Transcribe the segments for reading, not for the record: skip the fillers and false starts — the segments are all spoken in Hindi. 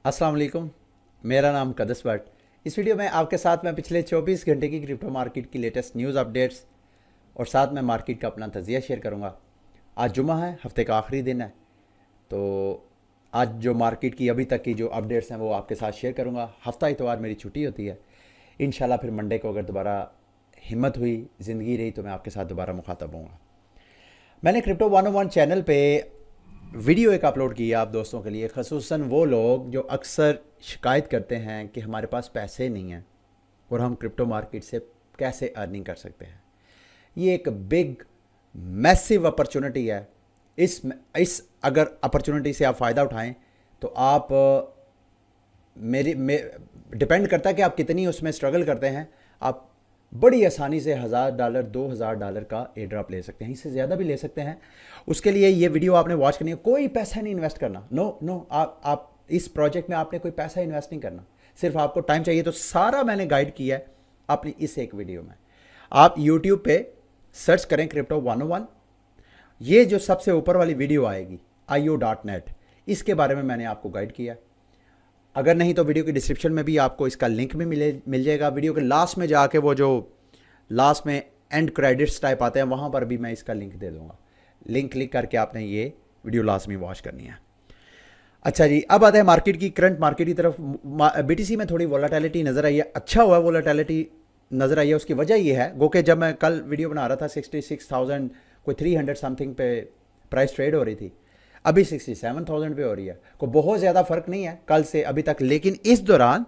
अस्सलाम वालेकुम। मेरा नाम कदस भट्ट। इस वीडियो में आपके साथ मैं पिछले 24 घंटे की क्रिप्टो मार्केट की लेटेस्ट न्यूज़ अपडेट्स और साथ में मार्केट का अपना तजिया शेयर करूंगा। आज जुमा है, हफ्ते का आखिरी दिन है, तो आज जो मार्केट की अभी तक की जो अपडेट्स हैं वो आपके साथ शेयर करूंगा। हफ्ता इतवार मेरी छुट्टी होती है। इंशाल्लाह फिर मंडे को अगर दोबारा हिम्मत हुई, ज़िंदगी रही, तो मैं आपके साथ दोबारा मुखातब होऊंगा। मैंने क्रिप्टो 101 चैनल पे वीडियो एक अपलोड किया आप दोस्तों के लिए, ख़ुसूसन वो लोग जो अक्सर शिकायत करते हैं कि हमारे पास पैसे नहीं हैं और हम क्रिप्टो मार्केट से कैसे अर्निंग कर सकते हैं। ये एक बिग मैसिव अपॉर्चुनिटी है। इस अगर अपॉर्चुनिटी से आप फ़ायदा उठाएं तो आप डिपेंड करता है कि आप कितनी उसमें स्ट्रगल करते हैं। आप बड़ी आसानी से $1000 $2000 का एयर ड्रॉप ले सकते हैं, इससे ज़्यादा भी ले सकते हैं। उसके लिए ये वीडियो आपने वॉच करनी है। कोई पैसा नहीं इन्वेस्ट करना, नो आप इस प्रोजेक्ट में आपने कोई पैसा इन्वेस्ट नहीं करना, सिर्फ आपको टाइम चाहिए। तो सारा मैंने गाइड किया है अपनी इस एक वीडियो में। आप यूट्यूब पे सर्च करें क्रिप्टो 101, ये जो सबसे ऊपर वाली वीडियो आएगी io.net, इसके बारे में मैंने आपको गाइड किया। अगर नहीं तो वीडियो के डिस्क्रिप्शन में भी आपको इसका लिंक भी मिल जाएगा। वीडियो के लास्ट में जाके वो जो लास्ट में एंड क्रेडिट्स टाइप आते हैं वहाँ पर भी मैं इसका लिंक दे दूँगा। लिंक क्लिक करके आपने ये वीडियो लाजमी वॉच करनी है। अच्छा जी, अब आते हैं मार्केट की, करंट मार्केट की तरफ। बीटीसी में थोड़ी वोलेटिलिटी नज़र आई है, अच्छा हुआ वोलेटिलिटी नज़र आई है। उसकी वजह ये है गो कि जब मैं कल वीडियो बना रहा था 66,000 कोई 300 समथिंग पे प्राइस ट्रेड हो रही थी, अभी 67,000 पे हो रही है। कोई बहुत ज़्यादा फ़र्क नहीं है कल से अभी तक, लेकिन इस दौरान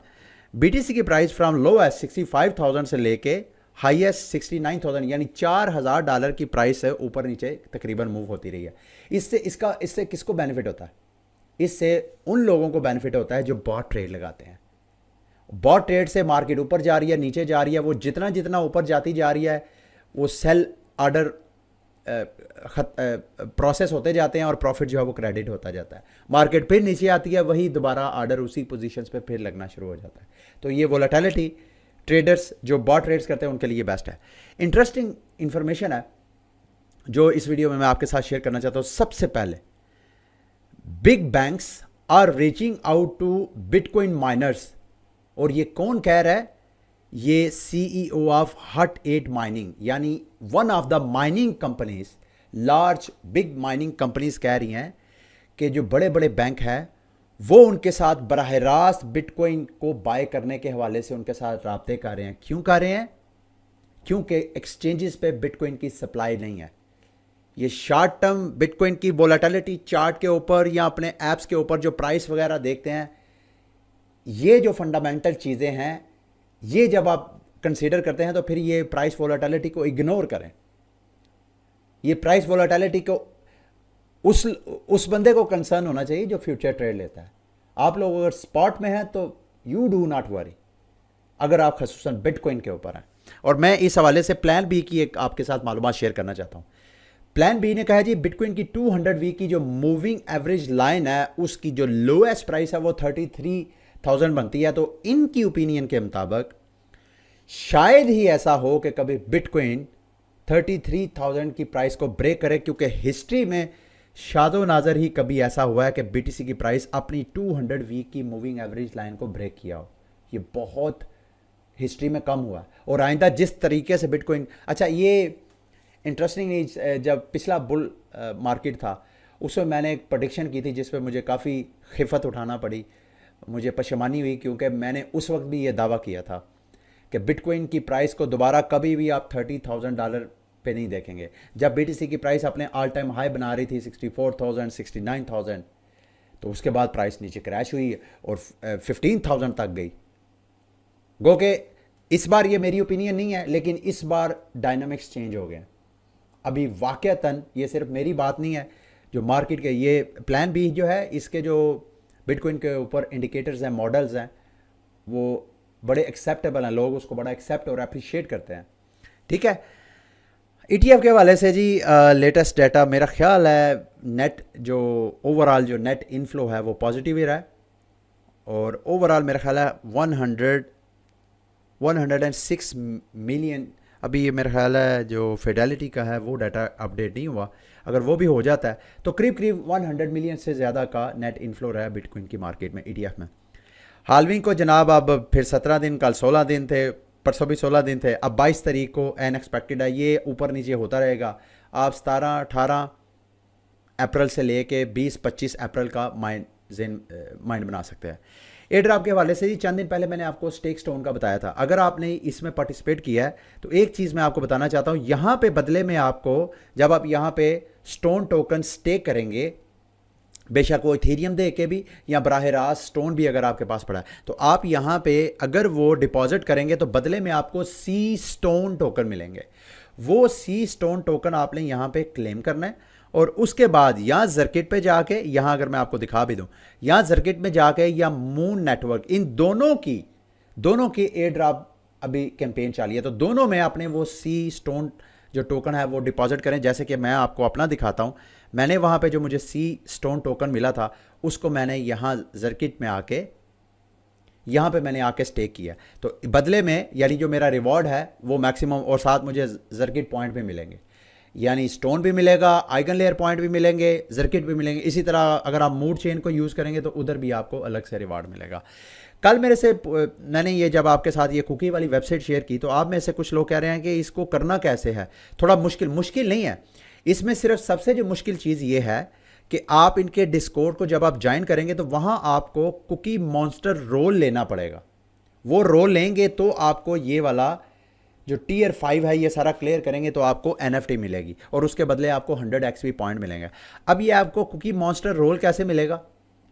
बीटीसी की प्राइस फ्रॉम लो एज 65,000 से लेके हाईएस्ट 69,000 यानी $4,000 की प्राइस है ऊपर नीचे तकरीबन मूव होती रही है। इससे किसको बेनिफिट होता है? इससे उन लोगों को बेनिफिट होता है जो बॉट ट्रेड लगाते हैं। बॉट ट्रेड से मार्केट ऊपर जा रही है, नीचे जा रही है, वो जितना जितना ऊपर जाती जा रही है वो सेल ऑर्डर प्रोसेस होते जाते हैं और प्रॉफिट जो है वो क्रेडिट होता जाता है। मार्केट फिर नीचे आती है, वही दोबारा ऑर्डर उसी पोजीशंस पे फिर लगना शुरू हो जाता है। तो ये वोलेटिलिटी ट्रेडर्स जो बॉट ट्रेड्स करते हैं उनके लिए बेस्ट है। इंटरेस्टिंग इंफॉर्मेशन है जो इस वीडियो में मैं आपके साथ शेयर करना चाहता हूँ। सबसे पहले, big banks are reaching out to bitcoin miners. और ये कौन कह रहा है? ये सीईओ ऑफ हट 8 माइनिंग, यानी one of the mining companies, large big mining companies कह रही हैं कि जो बड़े बड़े बैंक हैं वो उनके साथ बराह रास्त बिटकॉइन को बाय करने के हवाले से उनके साथ राब्ते कर रहे हैं। क्यों कर रहे हैं? क्योंकि एक्सचेंजेस पे बिटकॉइन की सप्लाई नहीं है। ये शॉर्ट टर्म बिटकॉइन की वोलेटिलिटी चार्ट के ऊपर या अपने ऐप्स के ऊपर जो प्राइस वगैरह देखते हैं, ये जो फंडामेंटल चीज़ें हैं, ये जब आप कंसीडर करते हैं तो फिर ये प्राइस वोलेटिलिटी को इग्नोर करें। ये प्राइस वोलेटिलिटी को उस बंदे को कंसर्न होना चाहिए जो फ्यूचर ट्रेड लेता है। आप लोग अगर स्पॉट में हैं तो यू डू नॉट वरी, अगर आप खसूसन बिटकॉइन के ऊपर हैं। और मैं इस हवाले से प्लान बी की एक आपके साथ मालूमात शेयर करना चाहता हूँ। प्लान बी ने कहा जी बिटकॉइन की 200 वीक की जो मूविंग एवरेज लाइन है उसकी जो लोएस्ट प्राइस है वो 33,000 बनती है। तो इनकी ओपिनियन के मुताबिक शायद ही ऐसा हो कि कभी बिटकॉइन 33,000 की प्राइस को ब्रेक करे, क्योंकि हिस्ट्री में शादो नाजर ही कभी ऐसा हुआ है कि बीटीसी की प्राइस अपनी 200 वीक की मूविंग एवरेज लाइन को ब्रेक किया हो। ये बहुत हिस्ट्री में कम हुआ है। और आइंदा जिस तरीके से बिटकॉइन, अच्छा ये इंटरेस्टिंग नहीं, जब पिछला बुल मार्केट था उसमें मैंने एक प्रेडिक्शन की थी जिस पर मुझे काफ़ी खिफत उठाना पड़ी, मुझे पशेमानी हुई, क्योंकि मैंने उस वक्त भी ये दावा किया था कि बिटकॉइन की प्राइस को दोबारा कभी भी आप $30,000 पे नहीं देखेंगे। जब बीटीसी की प्राइस अपने ऑल टाइम हाई बना रही थी 64,000 69,000, तो उसके बाद प्राइस नीचे क्रैश हुई और 15,000 तक गई। गो के इस बार ये मेरी ओपिनियन नहीं है, लेकिन इस बार डायनामिक्स चेंज हो गए। अभी वाकयातन ये सिर्फ मेरी बात नहीं है, जो मार्केट के ये प्लान बी जो है, इसके जो बिटकॉइन के ऊपर इंडिकेटर्स हैं, मॉडल्स हैं, वो बड़े एक्सेप्टेबल हैं। लोग उसको बड़ा एक्सेप्ट और अप्रिशिएट करते हैं। ठीक है, ईटीएफ के हवाले से जी लेटेस्ट डाटा मेरा ख्याल है नेट जो ओवरऑल जो नेट इनफ्लो है वो पॉजिटिव ही रहा है। और ओवरऑल मेरा ख्याल है 106 मिलियन, अभी ये मेरा ख्याल है जो फिडेलिटी का है वो डाटा अपडेट नहीं हुआ, अगर वो भी हो जाता है तो करीब करीब 100 मिलियन से ज़्यादा का नेट इनफ्लो रहा है बिटकॉइन की मार्केट में, ईटीएफ में। हालविंग को जनाब अब फिर 17 दिन, कल 16 दिन थे, परसों भी 16 दिन थे, अब 22 तारीख को अनएक्सपेक्टेड है, ये ऊपर नीचे होता रहेगा। आप 17-18 अप्रैल से लेके 20-25 अप्रैल का माइंड बना सकते हैं। एयर ड्रॉप के हवाले से जी चंद दिन पहले मैंने आपको स्टेक स्टोन का बताया था। अगर आपने इसमें पार्टिसिपेट किया है तो एक चीज़ मैं आपको बताना चाहता हूँ, यहाँ पे बदले में आपको, जब आप यहाँ पे स्टोन टोकन स्टेक करेंगे, बेशक वो इथेरियम दे के भी या बराह रास्त स्टोन भी अगर आपके पास पड़ा है, तो आप यहाँ पे अगर वो डिपॉजिट करेंगे तो बदले में आपको सी स्टोन टोकन मिलेंगे। वो सी स्टोन टोकन आपने यहाँ पे क्लेम करना है और उसके बाद यहाँ सर्किट पे जाके, यहाँ अगर मैं आपको दिखा भी दूँ, यहाँ सर्किट में जाके या मून नेटवर्क, इन दोनों की एयर ड्रॉप अभी कैंपेन चाली है, तो दोनों में अपने वो सी स्टोन जो टोकन है वो डिपॉजिट करें। जैसे कि मैं आपको अपना दिखाता हूँ, मैंने वहाँ पे जो मुझे सी स्टोन टोकन मिला था उसको मैंने यहाँ सर्किट में आके, यहाँ पे मैंने आके स्टेक किया, तो बदले में यानी जो मेरा रिवॉर्ड है वो मैक्सिमम, और साथ मुझे सर्किट पॉइंट भी मिलेंगे, यानी स्टोन भी मिलेगा, आइगन लेयर पॉइंट भी मिलेंगे, सर्किट भी मिलेंगे। इसी तरह अगर आप मूड चेन को यूज़ करेंगे तो उधर भी आपको अलग से रिवार्ड मिलेगा। कल मैंने ये जब आपके साथ ये कुकी वाली वेबसाइट शेयर की तो आप में से कुछ लोग कह रहे हैं कि इसको करना कैसे है, थोड़ा मुश्किल नहीं है। इसमें सिर्फ सबसे जो मुश्किल चीज़ ये है कि आप इनके डिस्कॉर्ड को जब आप ज्वाइन करेंगे तो वहाँ आपको कुकी मॉन्स्टर रोल लेना पड़ेगा। वो रोल लेंगे तो आपको ये वाला जो टीयर 5 है ये सारा क्लियर करेंगे तो आपको NFT मिलेगी और उसके बदले आपको 100 XP पॉइंट मिलेंगे। अब ये आपको कुकी मॉन्स्टर रोल कैसे मिलेगा,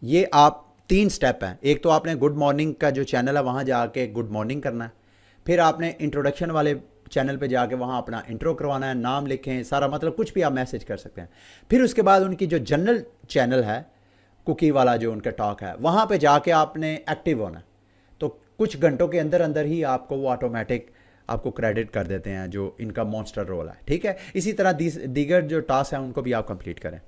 ये आप 3 स्टेप हैं। एक तो आपने गुड मॉर्निंग का जो चैनल है वहाँ जाके गुड मॉर्निंग करना है, फिर आपने इंट्रोडक्शन वाले चैनल पे जाके वहाँ अपना इंट्रो करवाना है, नाम लिखें सारा, मतलब कुछ भी आप मैसेज कर सकते हैं। फिर उसके बाद उनकी जो जनरल चैनल है कुकी वाला जो उनका टॉक है वहाँ पे जाके आपने एक्टिव होना है, तो कुछ घंटों के अंदर अंदर ही आपको वो ऑटोमेटिक आपको क्रेडिट कर देते हैं जो इनका मॉन्स्टर रोल है। ठीक है, इसी तरह दीगर जो टास्क हैं उनको भी आप कंप्लीट करें।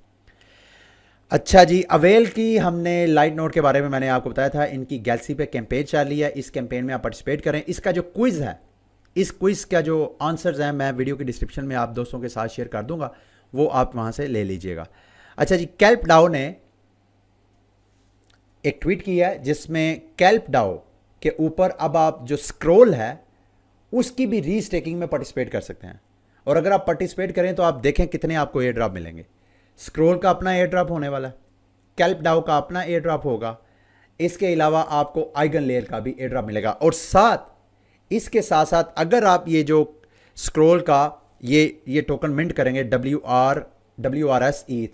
अच्छा जी, अवेल की हमने लाइट नोट के बारे में मैंने आपको बताया था, इनकी गैलेक्सी पे कैंपेन चली है, इस कैंपेन में आप पार्टिसिपेट करें। इसका जो क्विज़ है, इस क्विज़ का जो आंसर्स हैं मैं वीडियो की डिस्क्रिप्शन में आप दोस्तों के साथ शेयर कर दूंगा, वो आप वहाँ से ले लीजिएगा। अच्छा जी, कैल्प डाओ ने एक ट्वीट किया है जिसमें कैल्प डाओ के ऊपर अब आप जो स्क्रोल है उसकी भी रीस्टेकिंग में पार्टिसिपेट कर सकते हैं, और अगर आप पार्टिसिपेट करें तो आप देखें कितने आपको एयर ड्रॉप मिलेंगे। स्क्रोल का अपना एयर ड्रॉप होने वाला है, कैल्प डाओ का अपना एयर ड्रॉप होगा, इसके अलावा आपको आइगन लेयर का भी एयर ड्रॉप मिलेगा, और इसके साथ साथ अगर आप ये जो स्क्रोल का ये टोकन मिंट करेंगे WRS ETH,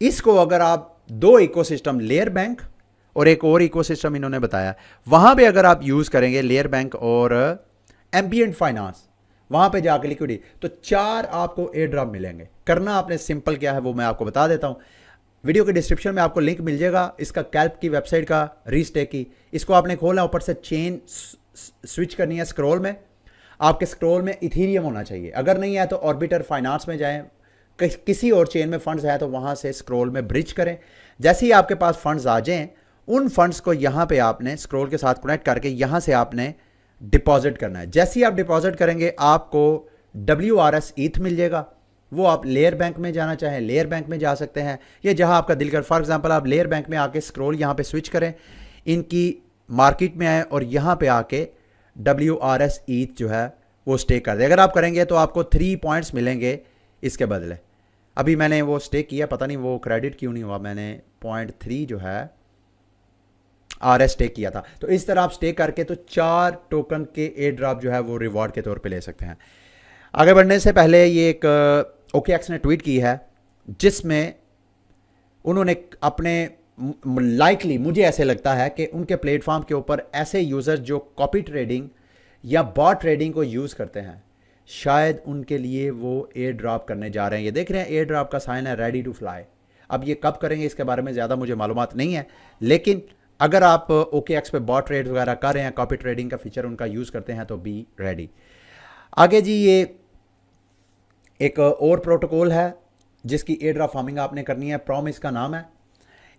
इसको अगर आप 2 इकोसिस्टम, लेयर बैंक और एक और इकोसिस्टम इन्होंने बताया, वहां पे अगर आप यूज करेंगे लेयर बैंक और एम्बिएंट फाइनेंस, वहां पे जाकर लिक्विडिटी, तो 4 आपको एयर ड्रॉप मिलेंगे। करना आपने सिंपल क्या है वो मैं आपको बता देता हूं, वीडियो के डिस्क्रिप्शन में आपको लिंक मिल जाएगा इसका, कैल्प की वेबसाइट का रीस्टेक की। इसको आपने खोलना, ऊपर से चेन स्विच करनी है, स्क्रॉल में आपके स्क्रॉल में इथीरियम होना चाहिए, अगर नहीं है तो ऑर्बिटर फाइनेंस में जाएं, किसी और चेन में फंड्स है तो वहां से स्क्रॉल में ब्रिज करें। जैसे ही आपके पास फंड्स आ जाएं, उन फंड्स को यहां पे आपने स्क्रॉल के साथ कनेक्ट करके यहां से आपने डिपॉजिट करना है। जैसे ही आप डिपॉजिट करेंगे आपको WRS ETH मिल जाएगा, वो आप लेयर बैंक में जाना चाहें लेयर बैंक में जा सकते हैं, या जहां आपका दिल कर, फॉर एग्जांपल आप लेयर बैंक में आके स्क्रॉल यहां पे स्विच करें, इनकी मार्केट में आए और यहां पे आके WRS ETH जो है वो स्टेक कर दे। अगर आप करेंगे तो आपको 3 पॉइंट्स मिलेंगे इसके बदले। अभी मैंने वो स्टेक किया, पता नहीं वो क्रेडिट क्यों नहीं हुआ, मैंने 0.3 जो है RS स्टेक किया था। तो इस तरह आप स्टेक करके तो 4 टोकन के एयर ड्रॉप जो है वो रिवॉर्ड के तौर पे ले सकते हैं। आगे बढ़ने से पहले ये एक OKX ने ट्वीट की है जिसमें उन्होंने अपने, लाइकली मुझे ऐसे लगता है कि उनके प्लेटफॉर्म के ऊपर ऐसे यूज़र जो कॉपी ट्रेडिंग या बॉट ट्रेडिंग को यूज़ करते हैं, शायद उनके लिए वो एयर ड्रॉप करने जा रहे हैं। ये देख रहे हैं एयर ड्रॉप का साइन है रेडी टू फ्लाई। अब ये कब करेंगे इसके बारे में ज़्यादा मुझे मालूमात नहीं है, लेकिन अगर आप OKX पे बॉट ट्रेड वगैरह कर रहे हैं, कॉपी ट्रेडिंग का फीचर उनका यूज़ करते हैं, तो बी रेडी। आगे जी, ये एक और प्रोटोकॉल है जिसकी एयर ड्रॉप फार्मिंग आपने करनी है, प्रॉम इसका नाम है।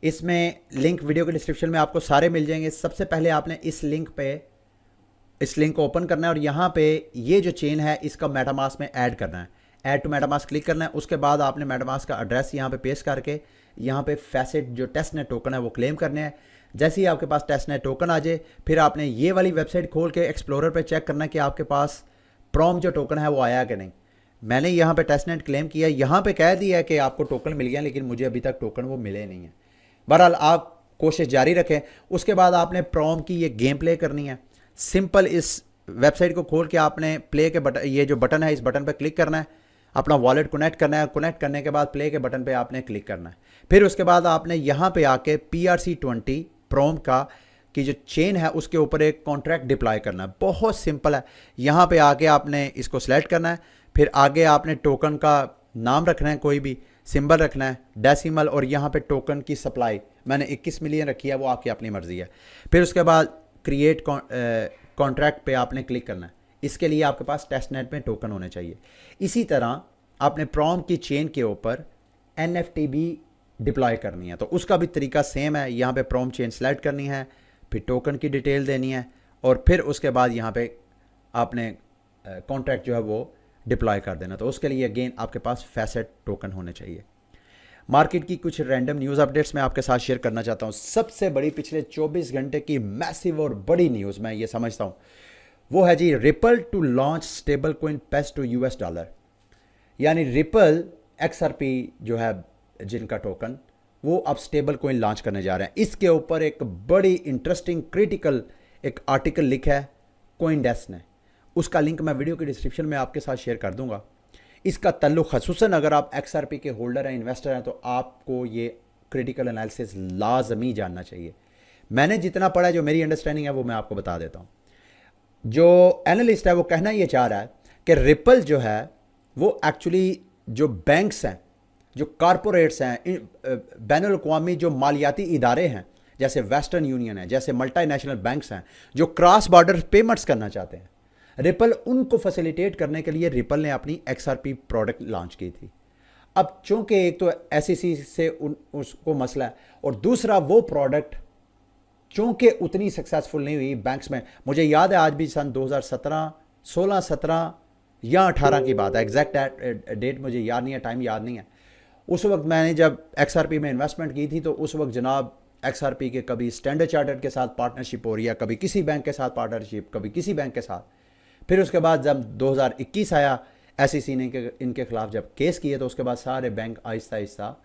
इसमें लिंक वीडियो के डिस्क्रिप्शन में आपको सारे मिल जाएंगे। सबसे पहले आपने इस लिंक को ओपन करना है और यहाँ पे ये जो चेन है इसका मेटामास्क में ऐड करना है, ऐड टू मेटामास्क क्लिक करना है। उसके बाद आपने मेटामास्क का एड्रेस यहाँ पे पेस्ट करके यहाँ पे फैसेट जो टेस्ट नेट टोकन है वो क्लेम करने हैं। जैसे ही आपके पास टेस्टनेट टोकन आ जाए, फिर आपने ये वाली वेबसाइट खोल के एक्सप्लोरर पे चेक करना कि आपके पास प्रॉम जो टोकन है वो आया कि नहीं। मैंने यहाँ पे टेस्टनेट क्लेम किया, यहाँ पे कह दिया कि आपको टोकन मिल गया, लेकिन मुझे अभी तक टोकन वो मिले नहीं है। बहरहाल आप कोशिश जारी रखें। उसके बाद आपने प्रॉम की ये गेम प्ले करनी है। सिंपल इस वेबसाइट को खोल के आपने प्ले के बटन, ये जो बटन है इस बटन पर क्लिक करना है, अपना वॉलेट कनेक्ट करना है। कनेक्ट करने के बाद प्ले के बटन पे आपने क्लिक करना है। फिर उसके बाद आपने यहाँ पे आके PRC20 प्रॉम का की जो चेन है उसके ऊपर एक कॉन्ट्रैक्ट डिप्लॉय करना है। बहुत सिंपल है। यहाँ पे आके आपने इसको सेलेक्ट करना है। फिर आगे आपने टोकन का नाम रखना है, कोई भी सिंबल रखना है, डेसिमल, और यहाँ पे टोकन की सप्लाई मैंने 21 मिलियन रखी है, वो आपकी अपनी मर्जी है। फिर उसके बाद क्रिएट कॉन्ट्रैक्ट पे आपने क्लिक करना है। इसके लिए आपके पास टेस्टनेट में टोकन होने चाहिए। इसी तरह आपने प्रॉम की चेन के ऊपर NFT भी डिप्लॉय करनी है, तो उसका भी तरीका सेम है। यहाँ पे प्रॉम चेन सेलेक्ट करनी है, फिर टोकन की डिटेल देनी है, और फिर उसके बाद यहाँ पे आपने कॉन्ट्रैक्ट जो है वो डिप्लॉय कर देना। तो उसके लिए अगेन आपके पास फैसेट टोकन होने चाहिए। मार्केट की कुछ रैंडम न्यूज़ अपडेट्स मैं आपके साथ शेयर करना चाहता हूँ। सबसे बड़ी पिछले 24 घंटे की मैसिव और बड़ी न्यूज़ मैं ये समझता हूँ वो है जी, ripple to launch stable coin pegged to $। यानी रिपल XRP जो है जिनका टोकन, वो अब स्टेबल कोइन लॉन्च करने जा रहे हैं। इसके ऊपर एक बड़ी इंटरेस्टिंग क्रिटिकल एक आर्टिकल लिखा है कोइनडेस्क ने। उसका लिंक मैं वीडियो के डिस्क्रिप्शन में आपके साथ शेयर कर दूंगा। इसका तल्लुक खसूसन अगर आप XRP के होल्डर हैं, इन्वेस्टर हैं, तो आपको ये क्रिटिकल एनालिसिस लाजमी जानना चाहिए। मैंने जितना पढ़ा है, जो मेरी अंडरस्टैंडिंग है, वो मैं आपको बता देता हूँ। जो एनालिस्ट है वो कहना ये चाह रहा है कि रिपल जो है वो एक्चुअली जो बैंक्स हैं, जो कॉरपोरेट्स हैं, बैनुल अक़वामी जो मालियाती इदारे हैं, जैसे वेस्टर्न यूनियन है, जैसे मल्टीनेशनल बैंक्स हैं, जो क्रॉस बॉर्डर पेमेंट्स करना चाहते हैं, रिपल उनको फैसिलिटेट करने के लिए रिपल ने अपनी XRP प्रोडक्ट लॉन्च की थी। अब चूंकि एक तो SEC से उसको मसला है, और दूसरा वो प्रोडक्ट चूंकि उतनी सक्सेसफुल नहीं हुई बैंक्स में। मुझे याद है आज भी सन 2017, 16, 17 या 18 की बात है, एग्जैक्ट डेट मुझे याद नहीं है, टाइम याद नहीं है। उस वक्त मैंने जब XRP में इन्वेस्टमेंट की थी, तो उस वक्त जनाब XRP के कभी स्टैंडर्ड चार्टर्ड के साथ पार्टनरशिप हो रही है, कभी किसी बैंक के साथ पार्टनरशिप, कभी किसी बैंक के साथ। फिर उसके बाद जब 2021 आया, SEC ने इनके खिलाफ जब केस किए, तो उसके बाद सारे बैंक आहिस्ता आहिस्ता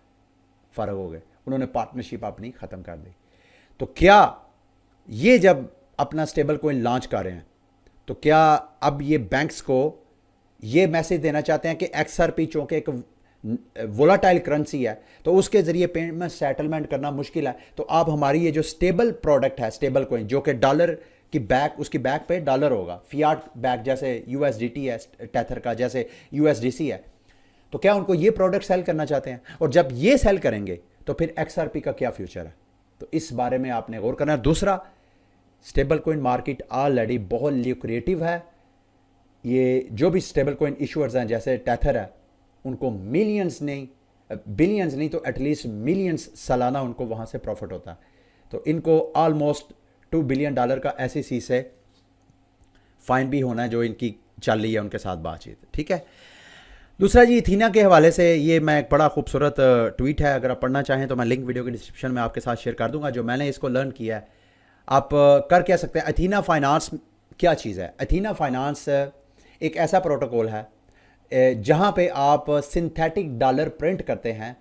फ़र्क हो गए, उन्होंने पार्टनरशिप अपनी ख़त्म कर दी। तो क्या ये जब अपना स्टेबल कोइन लॉन्च कर रहे हैं, तो क्या अब ये बैंक्स को ये मैसेज देना चाहते हैं कि XRP चूँकि एक वोलाटाइल करेंसी है, तो उसके ज़रिए पेमेंट सेटलमेंट करना मुश्किल है, तो आप हमारी ये जो स्टेबल प्रोडक्ट है, स्टेबल कोइन, जो कि डॉलर की बैक, उसकी बैक पे डॉलर होगा, फियाट बैक, जैसे USDT है टेथर का, जैसे USDC है, तो क्या उनको ये प्रोडक्ट सेल करना चाहते हैं? और जब ये सेल करेंगे तो फिर XRP का क्या फ्यूचर है? तो इस बारे में आपने गौर करना है। दूसरा, स्टेबल कोइन मार्केट ऑलरेडी बहुत ल्यूक्रेटिव है। ये जो भी स्टेबल कोइन इशूअर्स हैं, जैसे टेथर है, उनको मिलियंस नहीं, बिलियंस नहीं, तो एटलीस्ट मिलियंस सालाना उनको वहाँ से प्रॉफिट होता है। तो इनको ऑलमोस्ट $2 बिलियन का SEC से फाइन भी होना है, जो इनकी चल रही है उनके साथ बातचीत। ठीक है। दूसरा जी, इथीना के हवाले से ये मैं एक बड़ा खूबसूरत ट्वीट है, अगर आप पढ़ना चाहें तो मैं लिंक वीडियो के डिस्क्रिप्शन में आपके साथ शेयर कर दूंगा। जो मैंने इसको लर्न किया है, आप कर क्या सकते हैं। अथीना फाइनेंस क्या चीज़ है? अथीना फाइनेंस एक ऐसा प्रोटोकॉल है जहाँ पे आप सिंथेटिक डॉलर प्रिंट करते हैं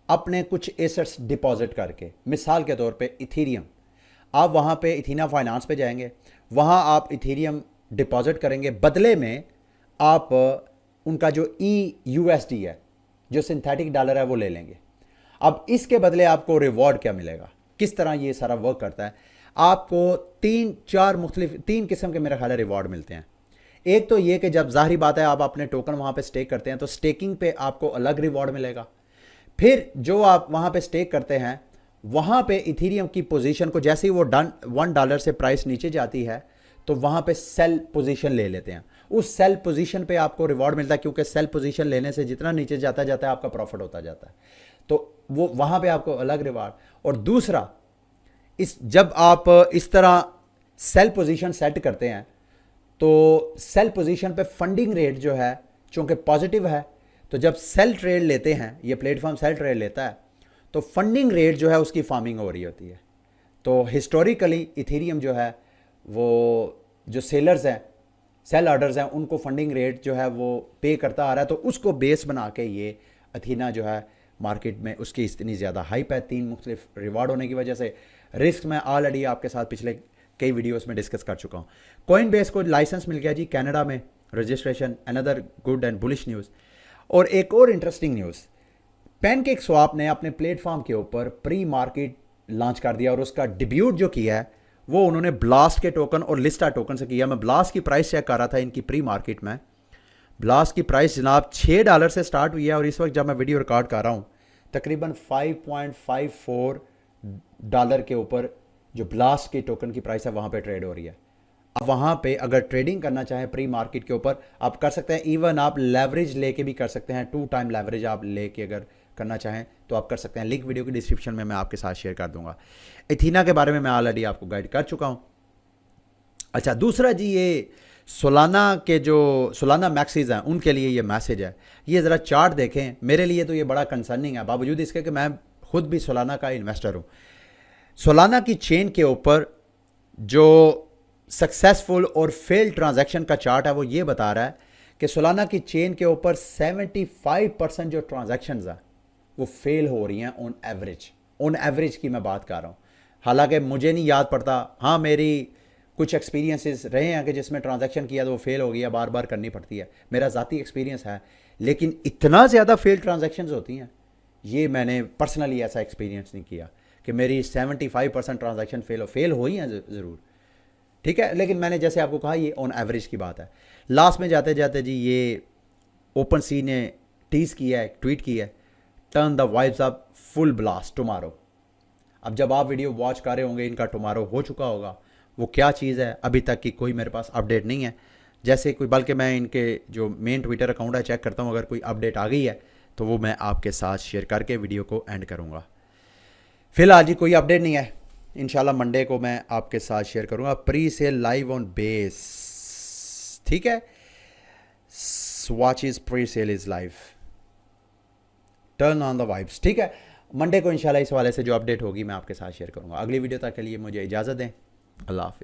अपने कुछ एसेट्स डिपॉजिट करके। मिसाल के तौर पे इथीरियम, आप वहाँ पे इथीना फाइनेंस पे जाएंगे, वहाँ आप इथीरियम डिपॉजिट करेंगे, बदले में आप उनका जो EUSD है, जो सिंथेटिक डॉलर है, वो ले लेंगे। अब इसके बदले आपको रिवॉर्ड क्या मिलेगा, किस तरह ये सारा वर्क करता है? आपको तीन किस्म के मेरा ख्याल है रिवॉर्ड मिलते हैं। एक तो ये कि जब जाहिर बात है आप अपने टोकन वहाँ पे स्टेक करते हैं, तो स्टेकिंग पे आपको अलग रिवॉर्ड मिलेगा। फिर जो आप वहाँ पे स्टेक करते हैं, वहाँ पे इथीरियम की पोजीशन को जैसे ही वो $1 से प्राइस नीचे जाती है, तो वहाँ पे सेल पोजीशन ले लेते हैं। उस सेल पोजीशन पे आपको रिवॉर्ड मिलता है, क्योंकि सेल पोजीशन लेने से जितना नीचे जाता जाता है आपका प्रॉफिट होता जाता है, तो वो वहाँ पे आपको अलग रिवॉर्ड। और दूसरा, जब आप इस तरह सेल पोजीशन सेट करते हैं, तो सेल पोजीशन पे फंडिंग रेट जो है चूँकि पॉजिटिव है, तो जब सेल ट्रेड लेते हैं, ये प्लेटफॉर्म सेल ट्रेड लेता है, तो फंडिंग रेट जो है उसकी फार्मिंग हो रही होती है। तो हिस्टोरिकली इथेरियम जो है वो जो सेलर्स हैं, सेल ऑर्डर्स हैं, उनको फंडिंग रेट जो है वो पे करता आ रहा है। तो उसको बेस बना के ये अथीना जो है मार्केट में उसकी इतनी ज़्यादा हाइप है, 3 मुख्तलिफ रिवार्ड होने की वजह से। रिस्क मैं ऑलरेडी आपके साथ पिछले कई वीडियोस में डिस्कस कर चुका हूँ। कॉइन बेस को लाइसेंस मिल गया जी कनाडा में, registration, another good and bullish news. और एक और इंटरेस्टिंग न्यूज़, पैनकेक स्वैप ने अपने प्लेटफॉर्म के ऊपर प्री मार्केट लॉन्च कर दिया और उसका डिब्यूट जो किया है वो उन्होंने ब्लास्ट के टोकन और लिस्टा टोकन से किया। मैं ब्लास्ट की प्राइस चेक कर रहा था इनकी प्री मार्केट में। ब्लास्ट की प्राइस जनाब $6 से स्टार्ट हुई है और इस वक्त जब मैं वीडियो रिकॉर्ड कर रहा हूँ तकरीबन $5.54 के ऊपर जो ब्लास्ट के टोकन की प्राइस है वहाँ पे ट्रेड हो रही है। अब वहाँ पे अगर ट्रेडिंग करना चाहें प्री मार्केट के ऊपर आप कर सकते हैं। इवन आप लेवरेज लेके भी कर सकते हैं, 2 टाइम लेवरेज आप लेके अगर करना चाहें तो आप कर सकते हैं। लिंक वीडियो की डिस्क्रिप्शन में मैं आपके साथ शेयर कर दूंगा। एथीना के बारे में मैं ऑलरेडी आपको गाइड कर चुका हूँ। अच्छा, दूसरा जी ये सोलाना के जो सोलाना मैक्सीज हैं उनके लिए ये मैसेज है। ये ज़रा चार्ट देखें, मेरे लिए तो ये बड़ा कंसर्निंग है बावजूद इसके कि मैं खुद भी सोलाना का इन्वेस्टर हूँ। सोलाना की चेन के ऊपर जो सक्सेसफुल और फेल्ड ट्रांजैक्शन का चार्ट है वो ये बता रहा है कि सोलाना की चेन के ऊपर 75% जो ट्रांजैक्शंस हैं वो फेल हो रही हैं ऑन एवरेज की मैं बात कर रहा हूँ। हालांकि मुझे नहीं याद पड़ता, हाँ मेरी कुछ एक्सपीरियंसेस रहे हैं कि जिसमें ट्रांजैक्शन किया तो वो फेल हो गया, बार बार करनी पड़ती है, मेरा ज़ाती एक्सपीरियंस है। लेकिन इतना ज़्यादा फेल ट्रांजैक्शंस होती हैं ये मैंने पर्सनली ऐसा एक्सपीरियंस नहीं किया कि मेरी 75% ट्रांजैक्शन फेल हो ही हैं ज़रूर, ठीक है। लेकिन मैंने जैसे आपको कहा ये ऑन एवरेज की बात है। लास्ट में जाते जाते जी ये ओपन सी ने टीज़ किया है, ट्वीट किया है, turn the vibes up full blast tomorrow. अब जब आप वीडियो वॉच कर रहे होंगे इनका टुमारो हो चुका होगा। वो क्या चीज़ है अभी तक की कोई मेरे पास अपडेट नहीं है। जैसे कोई, बल्कि मैं इनके जो मेन ट्विटर अकाउंट है चेक करता हूँ, अगर कोई अपडेट आ गई है तो वो मैं आपके साथ शेयर करके वीडियो को एंड करूँगा। फिलहाल जी कोई अपडेट नहीं है, इंशाल्लाह मंडे को मैं आपके साथ शेयर करूँगा। Pre sale live on base, ठीक है। Swatches pre sale is live, turn on the vibes, ठीक है। मंडे को इंशाल्लाह इस हवाले से जो अपडेट होगी मैं आपके साथ शेयर करूँगा। अगली वीडियो तक के लिए मुझे इजाज़त दें। अल्लाह हाफिज़।